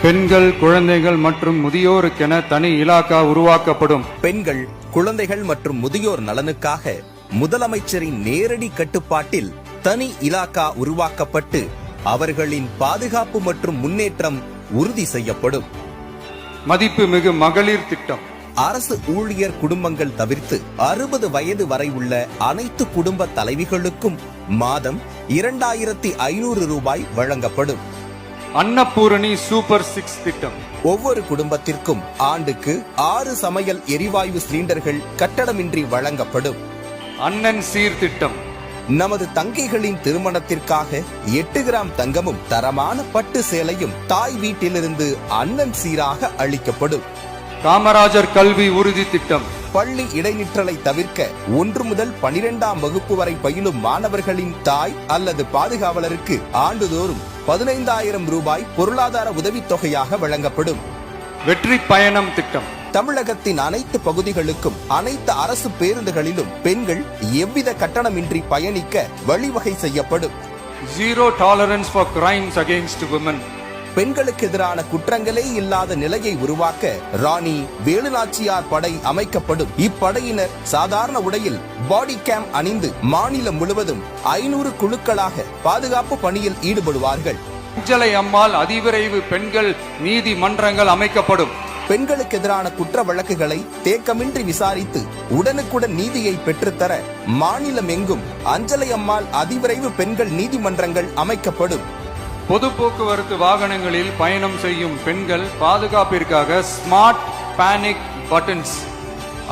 பெண்கள், குழந்தைகள் மற்றும் முதியோருக்கென தனி இலாக்கா உருவாக்கப்படும். பெண்கள், குழந்தைகள் மற்றும் முதியோர் நலனுக்காக முதலமைச்சரின் நேரடி கட்டுப்பாட்டில் தனி இலாக்கா உருவாக்கப்பட்டு அவர்களின் பாதுகாப்பு மற்றும் முன்னேற்றம் உறுதி செய்யப்படும். மதிப்புமிகு மகளிர் திட்டம். அரசு ஊழியர் குடும்பங்கள் தவிர்த்து 60 வயது வரை உள்ள அனைத்து குடும்ப தலைவிகளுக்கும் மாதம் 2500 ரூபாய் வழங்கப்படும். அன்னபூரணி சூப்பர் 6 திட்டம். ஒவ்வொரு குடும்பத்திற்கும் ஆண்டுக்கு 6 சமையல் எரிவாயு சிலிண்டர்கள் கட்டணமின்றி வழங்கப்படும். அண்ணன் சீர் திட்டம். நமது தங்கைகளின் திருமணத்திற்காக 8 கிராம் தங்கமும் தரமான பட்டு சேலையும் தாய் வீட்டிலிருந்து அண்ணன் சீராக அளிக்கப்படும். காமராஜர் கல்வி உறுதி திட்டம். பள்ளி இடைநிற்றலை தவிர்க்க 1 முதல் 12ஆம் வகுப்பு வரை பயிலும் மாணவர்களின் தாய் அல்லது பாதுகாவலருக்கு ஆண்டுதோறும் 15,000 ரூபாய் பொருளாதார உதவித்தொகையாக வழங்கப்படும். வெற்றி பயணம் திட்டம். தமிழகத்தின் அனைத்து பகுதிகளுக்கும் அனைத்து அரசு பேருந்துகளிலும் பெண்கள் எவ்வித கட்டணமின்றி பயணிக்க வழிவகை செய்யப்படும். Zero tolerance for crimes against women. பெண்களுக்கு எதிரான குற்றங்களே இல்லாத நிலையை உருவாக்க ராணி வேலுநாச்சியார் படை அமைக்கப்படும். இப்படையினர் சாதாரண உடையில் பாடி கேம் அணிந்து மாநிலம் முழுவதும் 500 குழுக்களாக பாதுகாப்பு பணியில் ஈடுபடுவார்கள். அஞ்சலை அம்மாள் அதிவிரைவு பெண்கள் நீதிமன்றங்கள் அமைக்கப்படும். பெண்களுக்கு எதிரான குற்ற வழக்குகளை தேக்கமின்றி விசாரித்து உடனுக்குடன் நீதியை பெற்றுத்தர மாநிலம் எங்கும் அஞ்சலை அம்மாள் அதிவிரைவு பெண்கள் நீதிமன்றங்கள் அமைக்கப்படும். பொது போக்குவரத்து வாகனங்களில் பயணம் செய்யும் பெண்கள் பாதுகாப்பிற்காக ஸ்மார்ட் பேனிக் பட்டன்ஸ்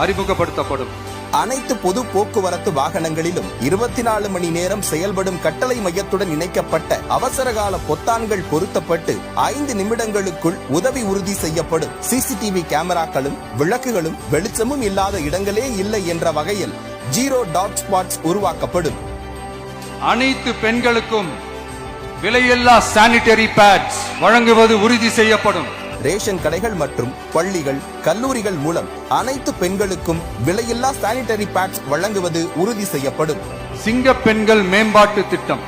அறிமுகப்படுத்தப்படும். அனைத்து பொது போக்குவரத்து வாகனங்களிலும் 24 மணி நேரம் செயல்படும் கட்டளை மையத்துடன் இணைக்கப்பட்ட அவசரகால பொத்தான்கள் பொருத்தப்பட்டு 5 நிமிடங்களுக்குள் உதவி உறுதி செய்யப்படும். சிசிடிவி கேமராக்களும் விளக்குகளும் வெளிச்சமும் இல்லாத இடங்களே இல்லை என்ற வகையில் 0 டாட் ஸ்பாட்ஸ் உருவாக்கப்படும். அனைத்து பெண்களுக்கும் விலையில்லா சானிட்டரி பேட்ஸ் வழங்குவது உறுதி செய்யப்படும். ரேஷன் கடைகள் மற்றும் பள்ளிகள், கல்லூரிகள் மூலம் அனைத்து பெண்களுக்கும் விலையில்லா சானிட்டரி பேட்ஸ் வழங்குவது உறுதி செய்யப்படும். சிங்க பெண்கள் மேம்பாட்டு திட்டம்.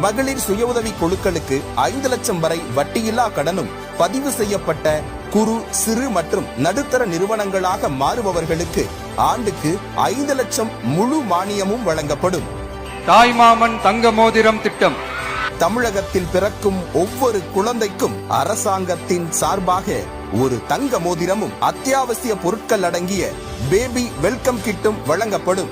மகளிர் சுய உதவி குழுக்களுக்கு 5 லட்சம் வரை வட்டியில்லா கடனும் பதிவு செய்யப்பட்ட குறு, சிறு மற்றும் நடுத்தர நிறுவனங்களாக மாறுபவர்களுக்கு ஆண்டுக்கு 5 லட்சம் முழு மானியமும் வழங்கப்படும். தாய்மாமன் தங்க மோதிரம் திட்டம். தமிழகத்தில் பிறக்கும் ஒவ்வொரு குழந்தைக்கும் அரசாங்கத்தின் சார்பாக ஒரு தங்க மோதிரமும் அத்தியாவசிய பொருட்கள் அடங்கிய பேபி வெல்கம் கிட்டும் வழங்கப்படும்.